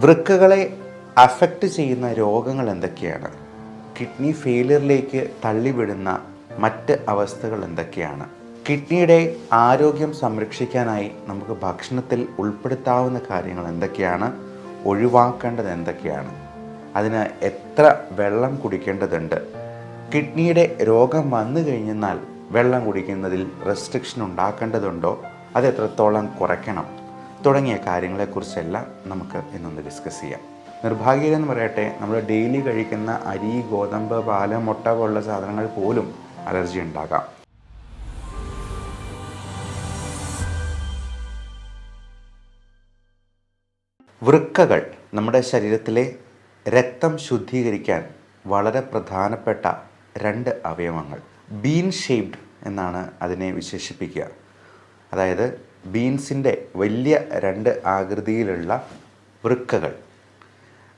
വൃക്കകളെ affect ചെയ്യുന്ന രോഗങ്ങൾ എന്തൊക്കെയാണ്? കിഡ്നി ഫെയിലിയറിലേക്ക് തള്ളിവിടുന്ന മറ്റ് അവസ്ഥകൾ എന്തൊക്കെയാണ്? കിഡ്നിയുടെ ആരോഗ്യം സംരക്ഷിക്കാനായി നമുക്ക് ഭക്ഷണത്തിൽ ഉൾപ്പെടുത്താവുന്ന കാര്യങ്ങൾ എന്തൊക്കെയാണ്? ഒഴിവാക്കേണ്ടത് എന്തൊക്കെയാണ്? അതിന് എത്ര വെള്ളം കുടിക്കേണ്ടതുണ്ട്? കിഡ്നിയുടെ രോഗം വന്നു കഴിഞ്ഞാൽ വെള്ളം കുടിക്കുന്നതിൽ റെസ്ട്രിക്ഷൻ ഉണ്ടാക്കേണ്ടതുണ്ടോ? അത് എത്രത്തോളം കുറയ്ക്കണം? തുടങ്ങിയ കാര്യങ്ങളെക്കുറിച്ചെല്ലാം നമുക്ക് ഇന്നൊന്ന് ഡിസ്കസ് ചെയ്യാം. നിർഭാഗ്യമെന്ന് പറയട്ടെ, നമ്മൾ ഡെയിലി കഴിക്കുന്ന അരി, ഗോതമ്പ്, പാല്, മുട്ട പോലുള്ള സാധനങ്ങൾ പോലും അലർജി ഉണ്ടാകാം. വൃക്കകൾ നമ്മുടെ ശരീരത്തിലെ രക്തം ശുദ്ധീകരിക്കാൻ വളരെ പ്രധാനപ്പെട്ട രണ്ട് അവയവങ്ങൾ. ബീൻ ഷേപ്ഡ് എന്നാണ് അതിനെ വിശേഷിപ്പിക്കുക. അതായത് ബീൻസിൻ്റെ വലിയ രണ്ട് ആകൃതിയിലുള്ള വൃക്കകൾ.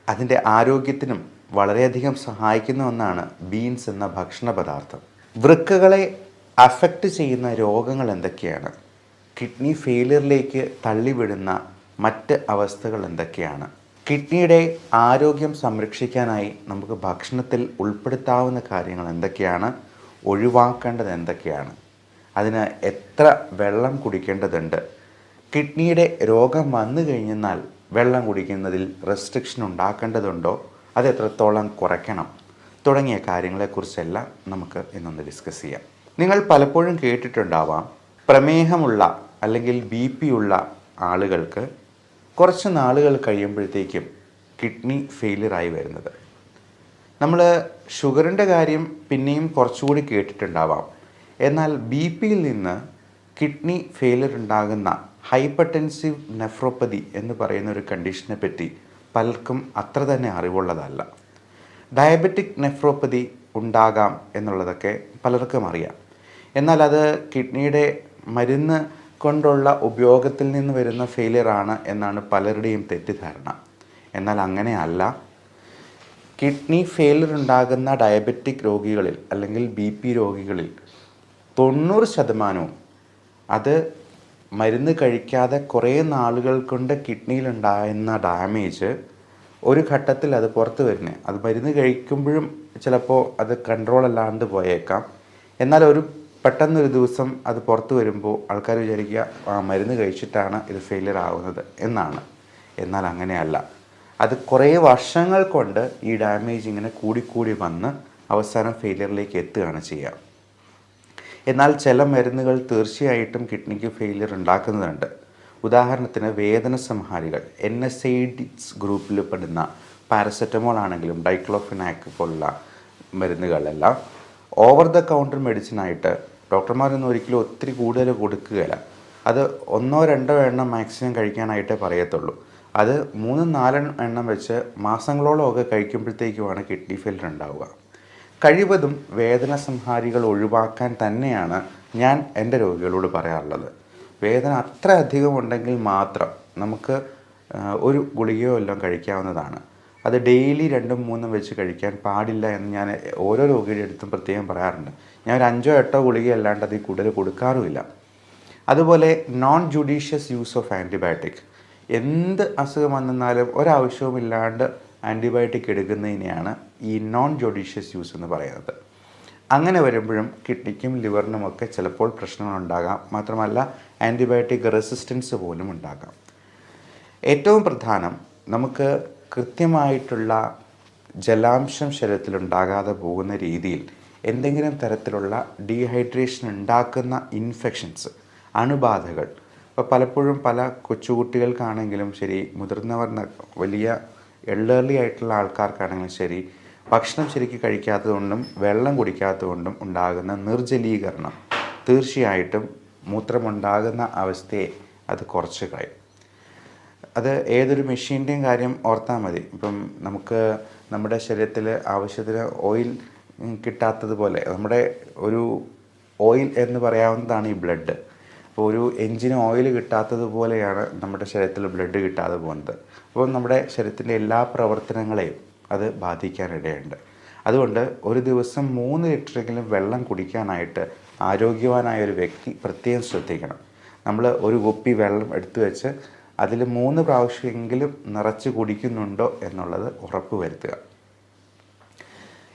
അതിൻ്റെ ആരോഗ്യത്തിനും വളരെയധികം സഹായിക്കുന്ന ഒന്നാണ് ബീൻസ് എന്ന ഭക്ഷണ പദാർത്ഥം. വൃക്കകളെ അഫക്റ്റ് ചെയ്യുന്ന രോഗങ്ങൾ എന്തൊക്കെയാണ്? കിഡ്നി ഫെയിലിയറിലേക്ക് തള്ളിവിടുന്ന മറ്റ് അവസ്ഥകൾ എന്തൊക്കെയാണ്? കിഡ്നിയുടെ ആരോഗ്യം സംരക്ഷിക്കാനായി നമുക്ക് ഭക്ഷണത്തിൽ ഉൾപ്പെടുത്താവുന്ന കാര്യങ്ങൾ എന്തൊക്കെയാണ്? ഒഴിവാക്കേണ്ടത് എന്തൊക്കെയാണ്? അതിന് എത്ര വെള്ളം കുടിക്കേണ്ടതുണ്ട്? കിഡ്നിയുടെ രോഗം വന്നു കഴിഞ്ഞാൽ വെള്ളം കുടിക്കുന്നതിൽ റെസ്ട്രിക്ഷൻ ഉണ്ടാക്കേണ്ടതുണ്ടോ? അത് എത്രത്തോളം കുറയ്ക്കണം? തുടങ്ങിയ കാര്യങ്ങളെക്കുറിച്ചെല്ലാം നമുക്ക് ഇന്നൊന്ന് ഡിസ്കസ് ചെയ്യാം. നിങ്ങൾ പലപ്പോഴും കേട്ടിട്ടുണ്ടാവാം, പ്രമേഹമുള്ള അല്ലെങ്കിൽ BP ഉള്ള ആളുകൾക്ക് കുറച്ച് നാളുകൾ കഴിയുമ്പോഴത്തേക്കും കിഡ്നി ഫെയിലിയറായി വരുന്നത്. നമ്മൾ ഷുഗറിൻ്റെ കാര്യം പിന്നെയും കുറച്ചുകൂടി കേട്ടിട്ടുണ്ടാവാം. എന്നാൽ BP-യിൽ നിന്ന് കിഡ്നി ഫെയിലിയർ ഉണ്ടാകുന്ന ഹൈപ്പർടെൻസീവ് നെഫ്രോപ്പതി എന്ന് പറയുന്ന ഒരു കണ്ടീഷനെ പറ്റി പലർക്കും അത്ര തന്നെ അറിവുള്ളതല്ല. ഡയബറ്റിക് നെഫ്രോപ്പതി ഉണ്ടാകാം എന്നുള്ളതൊക്കെ പലർക്കും അറിയാം. എന്നാൽ അത് കിഡ്നിയുടെ മരുന്ന് കൊണ്ടുള്ള ഉപയോഗത്തിൽ നിന്ന് വരുന്ന ഫെയിലിയർ ആണ് എന്നാണ് പലരുടെയും തെറ്റിദ്ധാരണ. എന്നാൽ അങ്ങനെയല്ല. കിഡ്നി ഫെയിലിയർ ഉണ്ടാകുന്ന ഡയബറ്റിക് രോഗികളിൽ അല്ലെങ്കിൽ BP രോഗികളിൽ 90% അത് മരുന്ന് കഴിക്കാതെ കുറേ നാളുകൾ കൊണ്ട് കിഡ്നിയിലുണ്ടാകുന്ന ഡാമേജ് ഒരു ഘട്ടത്തിൽ അത് പുറത്ത് വരുന്നത്. അത് മരുന്ന് കഴിക്കുമ്പോഴും ചിലപ്പോൾ അത് കൺട്രോൾ അല്ലാണ്ട് പോയേക്കാം. എന്നാൽ പെട്ടെന്നൊരു ദിവസം അത് പുറത്ത് വരുമ്പോൾ ആൾക്കാർ വിചാരിക്കുക മരുന്ന് കഴിച്ചിട്ടാണ് ഇത് ഫെയിലിയർ ആവുന്നത് എന്നാണ്. എന്നാൽ അങ്ങനെയല്ല. അത് കുറേ വർഷങ്ങൾ കൊണ്ട് ഈ ഡാമേജ് ഇങ്ങനെ കൂടിക്കൂടി വന്ന് അവസാനം ഫെയിലിയറിലേക്ക് എത്തുകയാണ് ചെയ്യുക. എന്നാൽ ചില മരുന്നുകൾ തീർച്ചയായിട്ടും കിഡ്നിക്ക് ഫെയിലിയർ ഉണ്ടാക്കുന്നുണ്ട്. ഉദാഹരണത്തിന് വേദന സംഹാരികൾ, NSAIDs ഗ്രൂപ്പിൽ പെടുന്ന പാരസെറ്റമോൾ ആണെങ്കിലും ഡൈക്ലോഫിനാക് പോലുള്ള മരുന്നുകളെല്ലാം ഓവർ ദ കൗണ്ടർ മെഡിസിനായിട്ട് ഡോക്ടർമാരൊന്നും ഒരിക്കലും ഒത്തിരി കൂടുതൽ കൊടുക്കുകയില്ല. അത് 1-2 എണ്ണം മാക്സിമം കഴിക്കാനായിട്ടേ പറയത്തുള്ളൂ. അത് 3-4 എണ്ണം വെച്ച് മാസങ്ങളോളമൊക്കെ കഴിക്കുമ്പോഴത്തേക്കുമാണ് കിഡ്നി ഫെയിലിയർ ഉണ്ടാവുക. കഴിവതും വേദന സംഹാരികൾ ഒഴിവാക്കാൻ തന്നെയാണ് ഞാൻ എൻ്റെ രോഗികളോട് പറയാറുള്ളത്. വേദന അത്ര അധികം ഉണ്ടെങ്കിൽ മാത്രം നമുക്ക് ഒരു ഗുളികയോ എല്ലാം കഴിക്കാവുന്നതാണ്. അത് ഡെയിലി 2-3 വെച്ച് കഴിക്കാൻ പാടില്ല എന്ന് ഞാൻ ഓരോ രോഗിയുടെ അടുത്തും പ്രത്യേകം പറയാറുണ്ട്. ഞാൻ ഒരു 5-8 ഗുളിക അല്ലാണ്ട് അതിൽ കൂടുതൽ കൊടുക്കാറുമില്ല. അതുപോലെ non judicious use of antibiotic. എന്ത് അസുഖം വന്നെന്നാലും ഒരാവശ്യവുമില്ലാണ്ട് ആൻറ്റിബയോട്ടിക് എടുക്കുന്നതിനെയാണ് ഈ നോൺ ജുഡീഷ്യസ് യൂസ് എന്ന് പറയുന്നത്. അങ്ങനെ വരുമ്പോഴും കിഡ്നിക്കും ലിവറിനുമൊക്കെ ചിലപ്പോൾ പ്രശ്നങ്ങളുണ്ടാകാം. മാത്രമല്ല ആൻറ്റിബയോട്ടിക് റെസിസ്റ്റൻസ് പോലും ഉണ്ടാകാം. ഏറ്റവും പ്രധാനം, നമുക്ക് കൃത്യമായിട്ടുള്ള ജലാംശം ശരീരത്തിലുണ്ടാകാതെ പോകുന്ന രീതിയിൽ എന്തെങ്കിലും തരത്തിലുള്ള ഡീഹൈഡ്രേഷൻ ഉണ്ടാക്കുന്ന ഇൻഫെക്ഷൻസ്, അണുബാധകൾ, ഇപ്പോൾ പലപ്പോഴും പല കൊച്ചുകുട്ടികൾക്കാണെങ്കിലും ശരി, മുതിർന്നവർ വലിയ എൽഡർലി ആയിട്ടുള്ള ആൾക്കാർക്കാണെങ്കിലും ശരി, ഭക്ഷണം ശരിക്കും കഴിക്കാത്തതുകൊണ്ടും വെള്ളം കുടിക്കാത്തതുകൊണ്ടും ഉണ്ടാകുന്ന നിർജ്ജലീകരണം തീർച്ചയായിട്ടും മൂത്രമുണ്ടാകുന്ന അവസ്ഥയെ അത് കുറച്ച് കളയും. അത് ഏതൊരു മെഷീൻ്റെയും കാര്യം ഓർത്താൽ മതി. ഇപ്പം നമുക്ക് നമ്മുടെ ശരീരത്തിൽ ആവശ്യത്തിന് ഓയിൽ കിട്ടാത്തതുപോലെ, നമ്മുടെ ഒരു ഓയിൽ എന്ന് പറയാവുന്നതാണ് ഈ ബ്ലഡ്. അപ്പോൾ ഒരു എൻജിന് ഓയിൽ കിട്ടാത്തതുപോലെയാണ് നമ്മുടെ ശരീരത്തിൽ ബ്ലഡ് കിട്ടാതെ പോകുന്നത്. അപ്പോൾ നമ്മുടെ ശരീരത്തിൻ്റെ എല്ലാ പ്രവർത്തനങ്ങളെയും അത് ബാധിക്കാനിടയുണ്ട്. അതുകൊണ്ട് ഒരു ദിവസം 3 ലിറ്ററെങ്കിലും വെള്ളം കുടിക്കാനായിട്ട് ആരോഗ്യവാനായ ഒരു വ്യക്തി പ്രത്യേകം ശ്രദ്ധിക്കണം. നമ്മൾ ഒരു കുപ്പി വെള്ളം എടുത്തു വെച്ച് അതിൽ 3 പ്രാവശ്യമെങ്കിലും നിറച്ച് കുടിക്കുന്നുണ്ടോ എന്നുള്ളത് ഉറപ്പ് വരുത്തുക.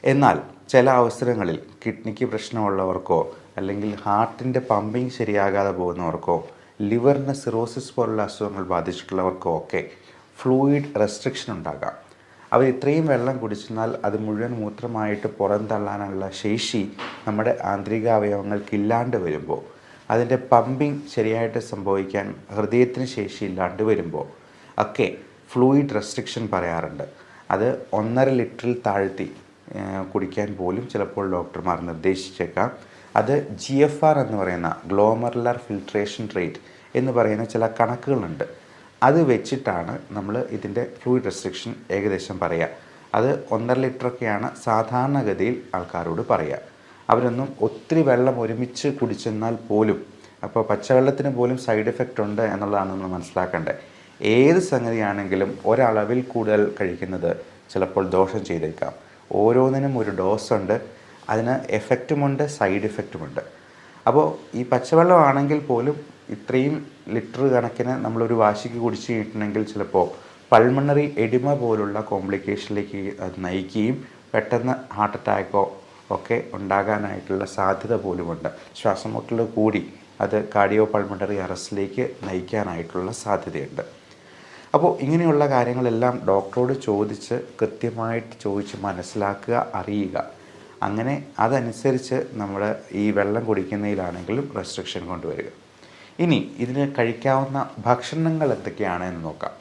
എന്നാൽ ചില അവസരങ്ങളിൽ കിഡ്നിക്ക് പ്രശ്നമുള്ളവർക്കോ അല്ലെങ്കിൽ ഹാർട്ടിൻ്റെ പമ്പിങ് ശരിയാകാതെ പോകുന്നവർക്കോ ലിവറിന് സിറോസിസ് പോലുള്ള അസുഖങ്ങൾ ബാധിച്ചിട്ടുള്ളവർക്കോ ഒക്കെ ഫ്ലൂയിഡ് റെസ്ട്രിക്ഷൻ ഉണ്ടാകാം. അവർ ഇത്രയും വെള്ളം കുടിച്ചെന്നാൽ അത് മുഴുവൻ മൂത്രമായിട്ട് പുറന്തള്ളാനുള്ള ശേഷി നമ്മുടെ ആന്തരിക അവയവങ്ങൾക്കില്ലാണ്ട് വരുമ്പോൾ, അതിൻ്റെ പമ്പിങ് ശരിയായിട്ട് സംഭവിക്കാൻ ഹൃദയത്തിന് ശേഷിയില്ലാണ്ട് വരുമ്പോൾ ഒക്കെ ഫ്ലൂയിഡ് റെസ്ട്രിക്ഷൻ പറയാറുണ്ട്. അത് 1.5 ലിറ്ററിൽ താഴ്ത്തി കുടിക്കാൻ പോലും ചിലപ്പോൾ ഡോക്ടർമാർ നിർദ്ദേശിച്ചേക്കാം. അത് GFR എന്ന് പറയുന്ന ഗ്ലോമറുലർ ഫിൽട്രേഷൻ റേറ്റ് എന്ന് പറയുന്ന ചില കണക്കുകളുണ്ട്. അത് വെച്ചിട്ടാണ് നമ്മൾ ഇതിൻ്റെ ഫ്ലൂയിഡ് റെസ്ട്രിക്ഷൻ ഏകദേശം പറയുക. അത് 1.5 ലിറ്ററൊക്കെയാണ് സാധാരണഗതിയിൽ ആൾക്കാരോട് പറയുക. അവരൊന്നും ഒത്തിരി വെള്ളം ഒരുമിച്ച് കുടിച്ചെന്നാൽ പോലും, അപ്പോൾ പച്ചവെള്ളത്തിന് പോലും സൈഡ് എഫക്റ്റ് ഉണ്ട് എന്നുള്ളതാണ് നമ്മൾ മനസ്സിലാക്കേണ്ടത്. ഏത് സംഗതിയാണെങ്കിലും ഒരളവിൽ കൂടുതൽ കഴിക്കുന്നത് ചിലപ്പോൾ ദോഷം ചെയ്തേക്കാം. ഓരോന്നിനും ഒരു ഡോസ് ഉണ്ട്, അതിന് എഫക്റ്റുമുണ്ട്, സൈഡ് എഫക്റ്റുമുണ്ട്. അപ്പോൾ ഈ പച്ചവെള്ളമാണെങ്കിൽ പോലും ഇത്രയും ലിറ്റർ കണക്കിന് നമ്മളൊരു വാശിക്ക് കുടിച്ച് കഴിഞ്ഞിട്ടുണ്ടെങ്കിൽ ചിലപ്പോൾ പൾമണറി എഡിമ പോലുള്ള കോംപ്ലിക്കേഷനിലേക്ക് അത് നയിക്കുകയും പെട്ടെന്ന് ഹാർട്ട് അറ്റാക്കോ ഒക്കെ ഉണ്ടാകാനായിട്ടുള്ള സാധ്യത പോലുമുണ്ട്. ശ്വാസമുട്ടൽ കൂടി അത് കാർഡിയോ പൾമണറി അറസ്റ്റിലേക്ക് നയിക്കാനായിട്ടുള്ള സാധ്യതയുണ്ട്. അപ്പോൾ ഇങ്ങനെയുള്ള കാര്യങ്ങളെല്ലാം ഡോക്ടറോട് ചോദിച്ച് കൃത്യമായിട്ട് ചോദിച്ച് മനസ്സിലാക്കുക, അറിയുക. അങ്ങനെ അതനുസരിച്ച് നമ്മൾ ഈ വെള്ളം കുടിക്കുന്നതിലാണെങ്കിലും റെസ്ട്രിക്ഷൻ കൊണ്ടുവരിക. ഇനി ഇതിന് കഴിക്കാവുന്ന ഭക്ഷണങ്ങൾ എന്തൊക്കെയാണ് എന്ന് നോക്കാം.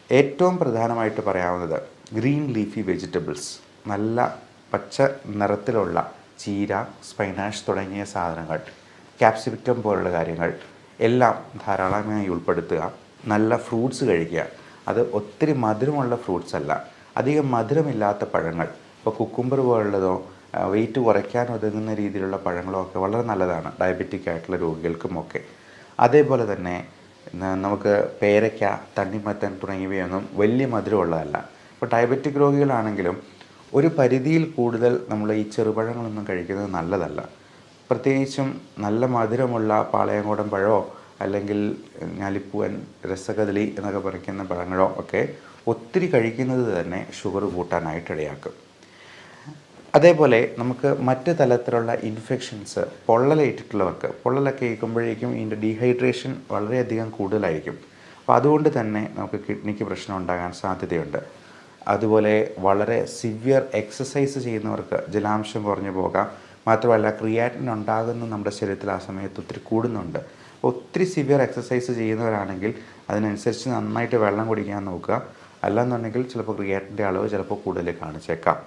ഏറ്റവും പ്രധാനമായിട്ട് പറയാവുന്നത് ഗ്രീൻ ലീഫി വെജിറ്റബിൾസ്, നല്ല പച്ച നിറത്തിലുള്ള ചീര, സ്പൈനാഷ് തുടങ്ങിയ സാധനങ്ങൾ, ക്യാപ്സിക്കം പോലുള്ള കാര്യങ്ങൾ എല്ലാം ധാരാളമായി ഉൾപ്പെടുത്തുക. നല്ല ഫ്രൂട്ട്സ് കഴിക്കുക. അത് ഒത്തിരി മധുരമുള്ള ഫ്രൂട്ട്സ് അല്ല, അധികം മധുരമില്ലാത്ത പഴങ്ങൾ. ഇപ്പോൾ കുക്കുംബർ പോലുള്ളതോ വെയിറ്റ് കുറയ്ക്കാൻ ഒതുങ്ങുന്ന രീതിയിലുള്ള പഴങ്ങളോ ഒക്കെ വളരെ നല്ലതാണ് ഡയബറ്റിക് ആയിട്ടുള്ള രോഗികൾക്കുമൊക്കെ. അതേപോലെ തന്നെ നമുക്ക് പേരയ്ക്ക, തണ്ണിമത്തൻ തുടങ്ങിയവയൊന്നും വലിയ മധുരമുള്ളതല്ല. ഇപ്പോൾ ഡയബറ്റിക് രോഗികളാണെങ്കിലും ഒരു പരിധിയിൽ കൂടുതൽ നമ്മൾ ഈ ചെറുപഴങ്ങളൊന്നും കഴിക്കുന്നത് നല്ലതല്ല. പ്രത്യേകിച്ചും നല്ല മധുരമുള്ള പാളയംകോടൻ പഴമോ അല്ലെങ്കിൽ ഞാലിപ്പൂവൻ, രസകദളി എന്നൊക്കെ പറയുന്ന പഴങ്ങളോ ഒക്കെ ഒത്തിരി കഴിക്കുന്നത് തന്നെ ഷുഗർ കൂട്ടാനായിട്ട് ഇടയാക്കും. അതേപോലെ നമുക്ക് മറ്റ് തലത്തിലുള്ള ഇൻഫെക്ഷൻസ്, പൊള്ളലേറ്റിട്ടുള്ളവർക്ക്, പൊള്ളലൊക്കെ കേൾക്കുമ്പോഴേക്കും ഇതിൻ്റെ ഡീഹൈഡ്രേഷൻ വളരെയധികം കൂടുതലായിരിക്കും. അപ്പോൾ അതുകൊണ്ട് തന്നെ നമുക്ക് കിഡ്നിക്ക് പ്രശ്നം ഉണ്ടാകാൻ സാധ്യതയുണ്ട്. അതുപോലെ വളരെ സിവിയർ എക്സസൈസ് ചെയ്യുന്നവർക്ക് ജലാംശം കുറഞ്ഞു പോകാം. മാത്രമല്ല ക്രിയാറ്റിൻ ഉണ്ടാകുന്ന നമ്മുടെ ശരീരത്തിൽ ആ സമയത്ത് ഒത്തിരി കൂടുന്നുണ്ട്. ഒത്തിരി സിവിയർ എക്സസൈസ് ചെയ്യുന്നവരാണെങ്കിൽ അതിനനുസരിച്ച് നന്നായിട്ട് വെള്ളം കുടിക്കാൻ നോക്കുക. അല്ലാന്നുണ്ടെങ്കിൽ ചിലപ്പോൾ ക്രിയാറ്റിൻ്റെ അളവ് ചിലപ്പോൾ കൂടുതൽ കാണിച്ചേക്കാം.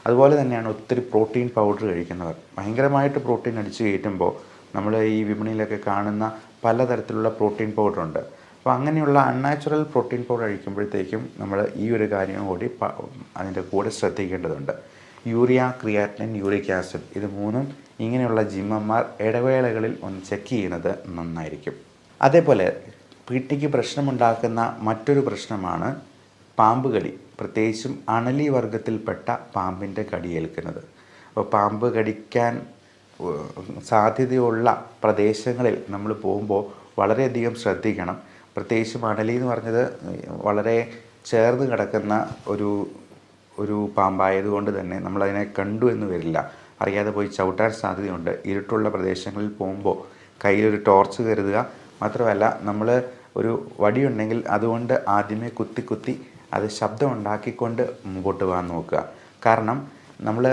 അതുപോലെ തന്നെയാണ് ഒത്തിരി പ്രോട്ടീൻ പൗഡർ കഴിക്കുന്നവർ. ഭയങ്കരമായിട്ട് പ്രോട്ടീൻ അടിച്ച് കയറ്റുമ്പോൾ നമ്മൾ ഈ വിപണിയിലൊക്കെ കാണുന്ന പലതരത്തിലുള്ള പ്രോട്ടീൻ പൗഡറുണ്ട്. അപ്പോൾ അങ്ങനെയുള്ള അൺനാച്ചുറൽ പ്രോട്ടീൻ പൗഡർ കഴിക്കുമ്പോഴത്തേക്കും നമ്മൾ ഈ ഒരു കാര്യം കൂടി അതിൻ്റെ കൂടെ ശ്രദ്ധിക്കേണ്ടതുണ്ട്. യൂറിയ, ക്രിയാറ്റിനിൻ, യൂറിക് ആസിഡ്, ഇത് മൂന്നും ഇങ്ങനെയുള്ള ജിമ്മന്മാർ ഇടവേളകളിൽ ഒന്ന് ചെക്ക് ചെയ്യുന്നത് നന്നായിരിക്കും. അതേപോലെ കിഡ്നിക്ക് പ്രശ്നമുണ്ടാക്കുന്ന മറ്റൊരു പ്രശ്നമാണ് പാമ്പ് കടി, പ്രത്യേകിച്ചും അണലി വർഗത്തിൽപ്പെട്ട പാമ്പിൻ്റെ കടിയേൽക്കുന്നത്. അപ്പോൾ പാമ്പ് കടിക്കാൻ സാധ്യതയുള്ള പ്രദേശങ്ങളിൽ നമ്മൾ പോകുമ്പോൾ വളരെയധികം ശ്രദ്ധിക്കണം. പ്രത്യേകിച്ചും അണലി എന്ന് പറഞ്ഞത് വളരെ ചേർന്ന് കിടക്കുന്ന ഒരു പാമ്പായതുകൊണ്ട് തന്നെ നമ്മളതിനെ കണ്ടു എന്ന് വരില്ല, അറിയാതെ പോയി ചവിട്ടാൻ സാധ്യതയുണ്ട്. ഇരുട്ടുള്ള പ്രദേശങ്ങളിൽ പോകുമ്പോൾ കയ്യിലൊരു ടോർച്ച് കരുതുക. മാത്രമല്ല നമ്മൾ ഒരു വടിയുണ്ടെങ്കിൽ അതുകൊണ്ട് ആദ്യമേ കുത്തി അത് ശബ്ദം ഉണ്ടാക്കിക്കൊണ്ട് മുമ്പോട്ട് പോകാൻ നോക്കുക. കാരണം നമ്മൾ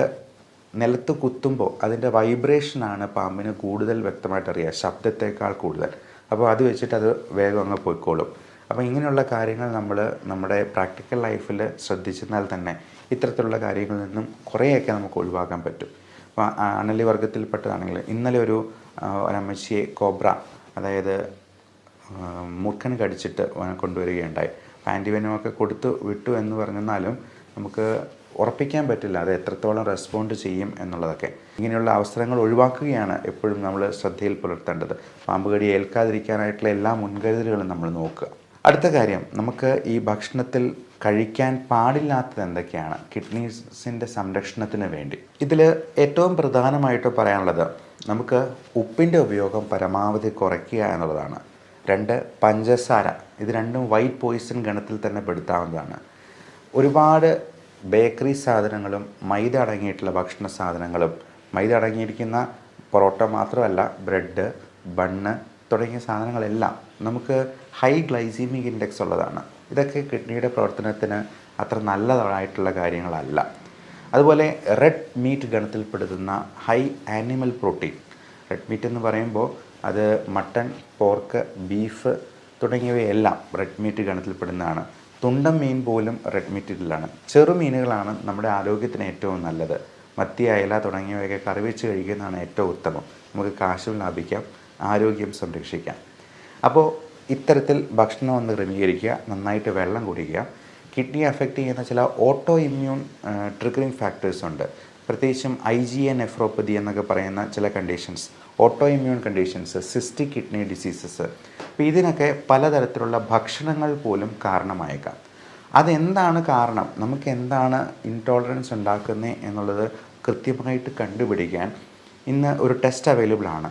നിലത്ത് കുത്തുമ്പോൾ അതിൻ്റെ വൈബ്രേഷനാണ് പാമ്പിന് കൂടുതൽ വ്യക്തമായിട്ട് അറിയുക, ശബ്ദത്തേക്കാൾ കൂടുതൽ. അപ്പോൾ അത് വെച്ചിട്ട് അത് വേഗം അങ്ങ് പോയിക്കോളും. അപ്പോൾ ഇങ്ങനെയുള്ള കാര്യങ്ങൾ നമ്മൾ നമ്മുടെ പ്രാക്ടിക്കൽ ലൈഫിൽ ശ്രദ്ധിച്ചെന്നാൽ തന്നെ ഇത്തരത്തിലുള്ള കാര്യങ്ങളിൽ നിന്നും കുറേയൊക്കെ നമുക്ക് ഒഴിവാക്കാൻ പറ്റും. അപ്പോൾ അണലി വർഗത്തിൽപ്പെട്ടതാണെങ്കിൽ ഇന്നലെ ഒരു അമ്മച്ചിയെ കോബ്ര, അതായത് മൂർഖൻ കടിച്ചിട്ട് കൊണ്ടുവരികയുണ്ടായി. ആൻറ്റിവെനമൊക്കെ കൊടുത്തു വിട്ടു എന്ന് പറഞ്ഞെന്നാലും നമുക്ക് ഉറപ്പിക്കാൻ പറ്റില്ല അത് എത്രത്തോളം റെസ്പോണ്ട് ചെയ്യും എന്നുള്ളതൊക്കെ. ഇങ്ങനെയുള്ള അവസരങ്ങൾ ഒഴിവാക്കുകയാണ് എപ്പോഴും നമ്മൾ ശ്രദ്ധയിൽ പുലർത്തേണ്ടത്. പാമ്പ് കടി ഏൽക്കാതിരിക്കാനായിട്ടുള്ള എല്ലാ മുൻകരുതലുകളും നമ്മൾ നോക്കുക. അടുത്ത കാര്യം, നമുക്ക് ഈ ഭക്ഷണത്തിൽ കഴിക്കാൻ പാടില്ലാത്തത് എന്തൊക്കെയാണ് കിഡ്നീസിൻ്റെ സംരക്ഷണത്തിന് വേണ്ടി. ഇതിൽ ഏറ്റവും പ്രധാനമായിട്ട് പറയാനുള്ളത് നമുക്ക് ഉപ്പിൻ്റെ ഉപയോഗം പരമാവധി കുറയ്ക്കുക എന്നുള്ളതാണ്. 2 പഞ്ചസാര. ഇത് രണ്ടും വൈറ്റ് പോയിസൺ ഗണത്തിൽ തന്നെ പെടുത്താവുന്നതാണ്. ഒരുപാട് ബേക്കറി സാധനങ്ങളും മൈദ അടങ്ങിയിട്ടുള്ള ഭക്ഷണ സാധനങ്ങളും, മൈദ അടങ്ങിയിരിക്കുന്ന പൊറോട്ട മാത്രമല്ല, ബ്രെഡ്, ബണ്ണ് തുടങ്ങിയ സാധനങ്ങളെല്ലാം നമുക്ക് ഹൈ ഗ്ലൈസീമിക് ഇൻഡെക്സ് ഉള്ളതാണ്. ഇതൊക്കെ കിഡ്നിയുടെ പ്രവർത്തനത്തിന് അത്ര നല്ലതായിട്ടുള്ള കാര്യങ്ങളല്ല. അതുപോലെ റെഡ് മീറ്റ് ഗണത്തിൽപ്പെടുത്തുന്ന high animal protein. Red meat എന്ന് പറയുമ്പോൾ അത് മട്ടൺ, പോർക്ക്, ബീഫ് തുടങ്ങിയവയെല്ലാം റെഡ് മീറ്റ് ഗണത്തിൽപ്പെടുന്നതാണ്. തുണ്ടൻ മീൻ പോലും റെഡ് മീറ്റിലാണ്. ചെറുമീനുകളാണ് നമ്മുടെ ആരോഗ്യത്തിന് ഏറ്റവും നല്ലത്. മത്തി, അയല തുടങ്ങിയവയൊക്കെ കറി വെച്ച് കഴിക്കുന്നതാണ് ഏറ്റവും ഉത്തമം. നമുക്ക് കാശും ലാഭിക്കാം, ആരോഗ്യം സംരക്ഷിക്കാം. അപ്പോൾ ഇത്തരത്തിൽ ഭക്ഷണം ഒന്ന് ക്രമീകരിക്കുക, നന്നായിട്ട് വെള്ളം കുടിക്കുക. കിഡ്നിയെ അഫക്റ്റ് ചെയ്യുന്ന ചില ഓട്ടോ ഇമ്മ്യൂൺ ട്രിഗറിങ് ഫാക്ടേഴ്സ് ഉണ്ട്. പ്രത്യേകിച്ചും IgA നെഫ്രോപ്പതി എന്നൊക്കെ പറയുന്ന ചില conditions, auto immune conditions, cystic kidney diseases. അപ്പോൾ ഇതിനൊക്കെ പലതരത്തിലുള്ള ഭക്ഷണങ്ങൾ പോലും കാരണമായേക്കാം. അതെന്താണ് കാരണം, നമുക്ക് എന്താണ് ഇൻടോളറൻസ് ഉണ്ടാക്കുന്നത് എന്നുള്ളത് കൃത്യമായിട്ട് കണ്ടുപിടിക്കാൻ ഇന്ന് ഒരു ടെസ്റ്റ് അവൈലബിൾ ആണ്.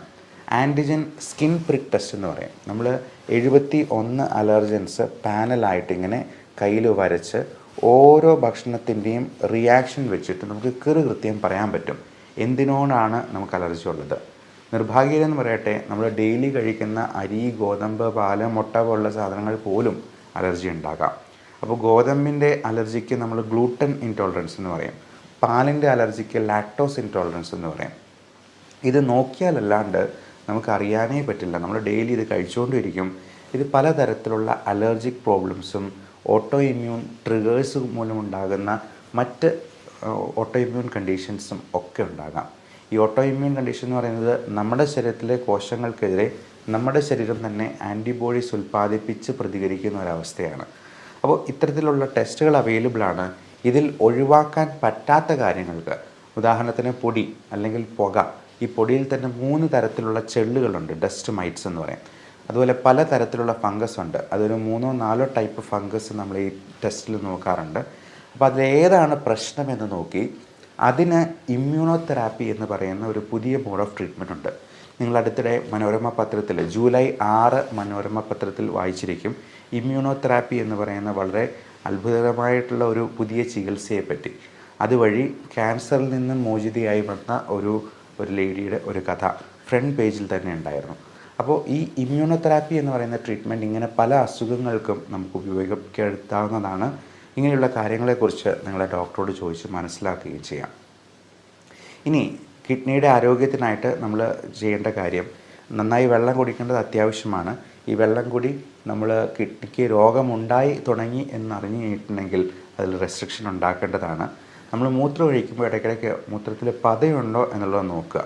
ആൻറ്റിജൻ സ്കിൻ പ്രിക്ക് ടെസ്റ്റ് എന്ന് പറയും. നമ്മൾ 71 അലർജൻസ് പാനലായിട്ട് ഇങ്ങനെ കയ്യിൽ വരച്ച് ഓരോ ഭക്ഷണത്തിൻ്റെയും റിയാക്ഷൻ വെച്ചിട്ട് നമുക്ക് കൃത്യം പറയാൻ പറ്റും എന്തിനോടാണ് നമുക്ക് അലർജി ഉള്ളത്. നിർഭാഗ്യമെന്ന് പറയട്ടെ, നമ്മൾ ഡെയിലി കഴിക്കുന്ന അരി, ഗോതമ്പ്, പാല്, മുട്ട പോലുള്ള സാധനങ്ങൾ പോലും അലർജി ഉണ്ടാകാം. അപ്പോൾ ഗോതമ്പിൻ്റെ അലർജിക്ക് നമ്മൾ ഗ്ലൂട്ടൻ ഇൻടോളറൻസ് എന്ന് പറയും. പാലിൻ്റെ അലർജിക്ക് ലാക്ടോസ് ഇൻടോളറൻസ് എന്ന് പറയും. ഇത് നോക്കിയാലല്ലാണ്ട് നമുക്കറിയാനേ പറ്റില്ല. നമ്മൾ ഡെയിലി ഇത് കഴിച്ചുകൊണ്ടിരിക്കും. ഇത് പലതരത്തിലുള്ള അലർജിക് പ്രോബ്ലംസും ഓട്ടോ ഇമ്മ്യൂൺ ട്രിഗേഴ്സ് മൂലമുണ്ടാകുന്ന മറ്റ് ഓട്ടോ ഇമ്മ്യൂൺ കണ്ടീഷൻസും ഒക്കെ ഉണ്ടാകാം. ഈ ഓട്ടോ ഇമ്മ്യൂൺ കണ്ടീഷൻ എന്ന് പറയുന്നത് നമ്മുടെ ശരീരത്തിലെ കോശങ്ങൾക്കെതിരെ നമ്മുടെ ശരീരം തന്നെ ആൻറ്റിബോഡീസ് ഉൽപ്പാദിപ്പിച്ച് പ്രതികരിക്കുന്ന ഒരവസ്ഥയാണ്. അപ്പോൾ ഇത്തരത്തിലുള്ള ടെസ്റ്റുകൾ അവൈലബിൾ ആണ്. ഇതിൽ ഒഴിവാക്കാൻ പറ്റാത്ത കാര്യങ്ങൾക്ക്, ഉദാഹരണത്തിന് പൊടി അല്ലെങ്കിൽ പുക. ഈ പൊടിയിൽ തന്നെ 3 തരത്തിലുള്ള ചെള്ളുകളുണ്ട്, ഡസ്റ്റ് മൈറ്റ്സ് എന്ന് പറയും. അതുപോലെ പല തരത്തിലുള്ള ഫംഗസ് ഉണ്ട്. അതൊരു 3-4 ടൈപ്പ് ഫംഗസ് നമ്മൾ ഈ ടെസ്റ്റിൽ നോക്കാറുണ്ട്. അപ്പോൾ അതിലേതാണ് പ്രശ്നമെന്ന് നോക്കി അതിന് ഇമ്മ്യൂണോതെറാപ്പി എന്ന് പറയുന്ന ഒരു പുതിയ മോഡ് ഓഫ് ട്രീറ്റ്മെൻറ്റ് ഉണ്ട്. നിങ്ങൾ അടുത്തിടെ മനോരമ പത്രത്തിൽ ജൂലൈ 6 മനോരമ പത്രത്തിൽ വായിച്ചിരിക്കും. ഇമ്മ്യൂണോതെറാപ്പി എന്ന് പറയുന്ന വളരെ അത്ഭുതകരമായിട്ടുള്ള ഒരു പുതിയ ചികിത്സയെപ്പറ്റി. അതുവഴി ക്യാൻസറിൽ നിന്നും മോചിതയായി വന്ന ഒരു ലേഡിയുടെ ഒരു കഥ ഫ്രണ്ട് പേജിൽ തന്നെ ഉണ്ടായിരുന്നു. അപ്പോൾ ഈ ഇമ്മ്യൂണോതെറാപ്പി എന്ന് പറയുന്ന ട്രീറ്റ്മെൻറ്റ് ഇങ്ങനെ പല അസുഖങ്ങൾക്കും നമുക്ക് ഉപയോഗപ്പെടുത്താവുന്നതാണ്. ഇങ്ങനെയുള്ള കാര്യങ്ങളെക്കുറിച്ച് നിങ്ങളെ ഡോക്ടറോട് ചോദിച്ച് മനസ്സിലാക്കുകയും ചെയ്യാം. ഇനി കിഡ്നിയുടെ ആരോഗ്യത്തിനായിട്ട് നമ്മൾ ചെയ്യേണ്ട കാര്യം, നന്നായി വെള്ളം കുടിക്കേണ്ടത് അത്യാവശ്യമാണ്. ഈ വെള്ളം കൂടി നമ്മൾ കിഡ്നിക്ക് രോഗമുണ്ടായി തുടങ്ങി എന്നറിഞ്ഞു കഴിഞ്ഞിട്ടുണ്ടെങ്കിൽ അതിൽ റെസ്ട്രിക്ഷൻ ഉണ്ടാക്കേണ്ടതാണ്. നമ്മൾ മൂത്രം ഒഴിക്കുമ്പോൾ ഇടയ്ക്കിടയ്ക്ക് മൂത്രത്തിൽ പതയുണ്ടോ എന്നുള്ളത് നോക്കുക.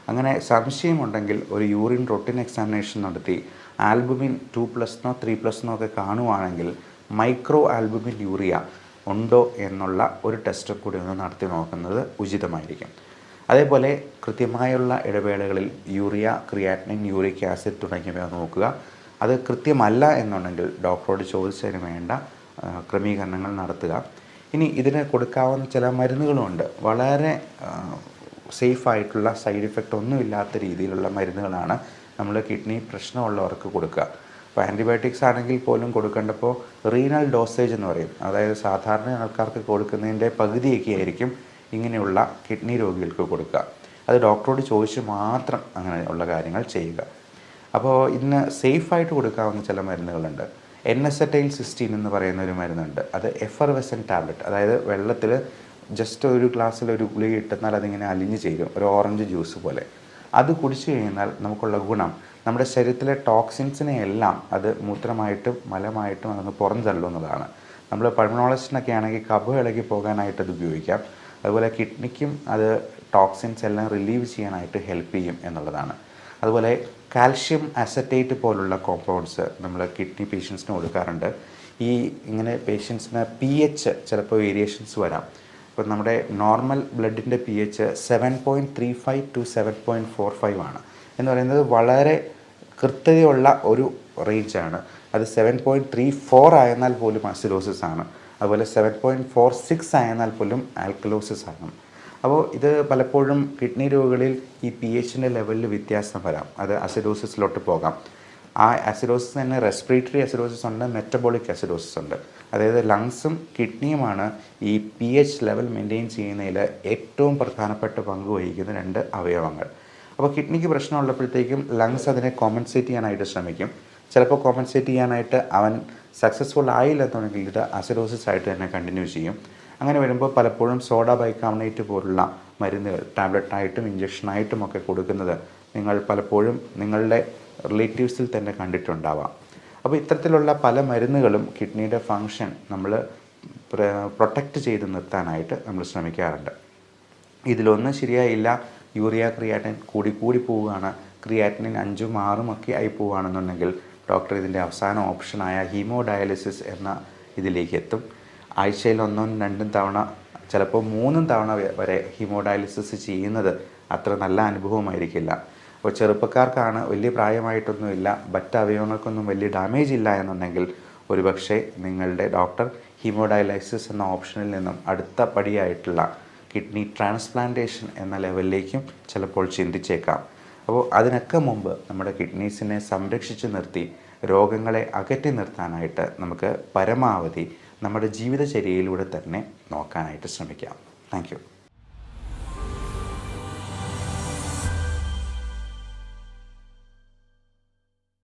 അങ്ങനെ സംശയമുണ്ടെങ്കിൽ ഒരു യൂറിൻ റൊട്ടീൻ എക്സാമിനേഷൻ നടത്തി ആൽബുമിൻ 2+നോ 3+നോ ഒക്കെ കാണുവാണെങ്കിൽ മൈക്രോ ആൽബുമിൻ യൂറിയ ഉണ്ടോ എന്നുള്ള ഒരു ടെസ്റ്റ് കൂടി ഒന്ന് നടത്തി നോക്കുന്നത് ഉചിതമായിരിക്കും. അതേപോലെ കൃത്യമായുള്ള ഇടവേളകളിൽ യൂറിയ, ക്രിയാറ്റിനിൻ, യൂറിക് ആസിഡ് തുടങ്ങിയവ നോക്കുക. അത് കൃത്യമല്ല എന്നുണ്ടെങ്കിൽ ഡോക്ടറോട് ചോദിച്ചതിന് വേണ്ട ക്രമീകരണങ്ങൾ നടത്തുക. ഇനി ഇതിന് കൊടുക്കാവുന്ന ചില മരുന്നുകളുമുണ്ട്. വളരെ സേഫായിട്ടുള്ള, സൈഡ് ഇഫക്റ്റ് ഒന്നുമില്ലാത്ത രീതിയിലുള്ള മരുന്നുകളാണ് നമ്മൾ കിഡ്നി പ്രശ്നമുള്ളവർക്ക് കൊടുക്കുക. അപ്പോൾ ആൻറ്റിബയോട്ടിക്സ് ആണെങ്കിൽ പോലും കൊടുക്കേണ്ടപ്പോൾ റീനൽ ഡോസേജ് എന്ന് പറയും. അതായത് സാധാരണ ആൾക്കാർക്ക് കൊടുക്കുന്നതിൻ്റെ പകുതിയൊക്കെ ആയിരിക്കും ഇങ്ങനെയുള്ള കിഡ്നി രോഗികൾക്ക് കൊടുക്കുക. അത് ഡോക്ടറോട് ചോദിച്ച് മാത്രം അങ്ങനെയുള്ള കാര്യങ്ങൾ ചെയ്യുക. അപ്പോൾ ഇതിന് സേഫായിട്ട് കൊടുക്കാവുന്ന ചില മരുന്നുകളുണ്ട്. N-acetylcysteine എന്ന് പറയുന്ന ഒരു മരുന്നുണ്ട്. അത് എഫർവെസൻറ്റ് ടാബ്ലറ്റ്, അതായത് വെള്ളത്തിൽ ജസ്റ്റ് ഒരു ഗ്ലാസ്സിൽ ഒരു ഗുളിക ഇട്ടെന്നാൽ അതിങ്ങനെ അലിഞ്ഞ് ചേരും, ഒരു ഓറഞ്ച് ജ്യൂസ് പോലെ. അത് കുടിച്ചു കഴിഞ്ഞാൽ നമുക്കുള്ള ഗുണം, നമ്മുടെ ശരീരത്തിലെ ടോക്സിൻസിനെ എല്ലാം അത് മൂത്രമായിട്ടും മലമായിട്ടും അതങ്ങ് പുറന്തള്ളുന്നതാണ്. നമ്മൾ പൾമണോളജിസ്റ്റിനൊക്കെ ആണെങ്കിൽ കഫം ഇളകി പോകാനായിട്ട് അത് ഉപയോഗിക്കാം. അതുപോലെ കിഡ്നിക്കും അത് ടോക്സിൻസ് എല്ലാം റിലീവ് ചെയ്യാനായിട്ട് ഹെൽപ്പ് ചെയ്യും എന്നുള്ളതാണ്. അതുപോലെ കാൽഷ്യം അസറ്റേറ്റ് പോലുള്ള കോമ്പൗണ്ട്സ് നമ്മൾ കിഡ്നി പേഷ്യൻസിന് കൊടുക്കാറുണ്ട്. ഈ ഇങ്ങനെ പേഷ്യൻസിന് pH ചിലപ്പോൾ വേരിയേഷൻസ് വരാം. ഇപ്പോൾ നമ്മുടെ നോർമൽ ബ്ലഡിൻ്റെ pH 7.35 to 7.45 ആണ് എന്ന് പറയുന്നത് വളരെ കൃത്യതയുള്ള ഒരു റേഞ്ചാണ്. അത് 7.34 ആയെന്നാൽ പോലും അസിഡോസിസ് ആണ്. അതുപോലെ 7.46 ആയെന്നാൽ പോലും ആൽക്കലോസിസ് ആണ്. അപ്പോൾ ഇത് പലപ്പോഴും കിഡ്നി രോഗികളിൽ ഈ pHൻ്റെ ലെവലിൽ വ്യത്യാസം വരാം. അത് അസിഡോസിസിലോട്ട് പോകാം. ആ അസിഡോസിസ് തന്നെ റെസ്പിറേറ്ററി അസിഡോസിസ് ഉണ്ട്, മെറ്റബോളിക് അസിഡോസിസ് ഉണ്ട്. അതായത് ലങ്സും കിഡ്നിയുമാണ് ഈ pH ലെവൽ മെയിൻറ്റെയിൻ ചെയ്യുന്നതിൽ ഏറ്റവും പ്രധാനപ്പെട്ട പങ്ക് വഹിക്കുന്ന രണ്ട് അവയവങ്ങൾ. അപ്പോൾ കിഡ്നിക്ക് പ്രശ്നമുള്ളപ്പോഴത്തേക്കും ലങ്സ് അതിനെ കോമ്പൻസേറ്റ് ചെയ്യാനായിട്ട് ശ്രമിക്കും. ചിലപ്പോൾ കോമ്പൻസേറ്റ് ചെയ്യാനായിട്ട് അവൻ സക്സസ്ഫുൾ ആയില്ലെന്നുണ്ടെങ്കിൽ ഇത് അസിഡോസിസ് ആയിട്ട് തന്നെ കണ്ടിന്യൂ ചെയ്യും. അങ്ങനെ വരുമ്പോൾ പലപ്പോഴും സോഡ ബൈകാർബണേറ്റ് പോലുള്ള മരുന്നുകൾ ടാബ്ലറ്റായിട്ടും ഇഞ്ചക്ഷനായിട്ടും ഒക്കെ കൊടുക്കുന്നത് നിങ്ങൾ പലപ്പോഴും നിങ്ങളുടെ റിലേറ്റീവ്സിൽ തന്നെ കണ്ടിട്ടുണ്ടാവാം. അപ്പോൾ ഇത്തരത്തിലുള്ള പല മരുന്നുകളും കിഡ്നിയുടെ ഫങ്ഷൻ നമ്മൾ പ്രൊട്ടക്റ്റ് ചെയ്ത് നിർത്താനായിട്ട് നമ്മൾ ശ്രമിക്കാറുണ്ട്. ഇതിലൊന്നും ശരിയായില്ല, യൂറിയ ക്രിയാറ്റിൻ കൂടി പോവുകയാണ്, ക്രിയാറ്റിനിൻ 5ഉം 6ഉം ഒക്കെ ആയി പോവുകയാണെന്നുണ്ടെങ്കിൽ ഡോക്ടർ ഇതിൻ്റെ അവസാന ഓപ്ഷനായ ഹീമോഡയാലിസിസ് എന്ന ഇതിലേക്ക് എത്തും. ആഴ്ചയിൽ 1 2 തവണ ചിലപ്പോൾ 3 തവണ വരെ ഹീമോഡയാലിസിസ് ചെയ്യുന്നത് അത്ര നല്ല അനുഭവമായിരിക്കില്ല. അപ്പോൾ ചെറുപ്പക്കാർക്കാണ്, വലിയ പ്രായമായിട്ടൊന്നുമില്ല, മറ്റ് അവയവങ്ങൾക്കൊന്നും വലിയ ഡാമേജ് ഇല്ല എന്നുണ്ടെങ്കിൽ ഒരുപക്ഷെ നിങ്ങളുടെ ഡോക്ടർ ഹീമോഡയാലിസിസ് എന്ന ഓപ്ഷനിൽ നിന്നും അടുത്ത പടിയായിട്ടുള്ള കിഡ്നി ട്രാൻസ്പ്ലാന്റേഷൻ എന്ന ലെവലിലേക്കും ചിലപ്പോൾ ചിന്തിച്ചേക്കാം. അപ്പോൾ അതിനൊക്കെ മുമ്പ് നമ്മുടെ കിഡ്നീസിനെ സംരക്ഷിച്ച് നിർത്തി രോഗങ്ങളെ അകറ്റി നിർത്താനായിട്ട് നമുക്ക് പരമാവധി നമ്മുടെ ജീവിതചര്യയിലൂടെ തന്നെ നോക്കാനായിട്ട് ശ്രമിക്കാം. Thank you.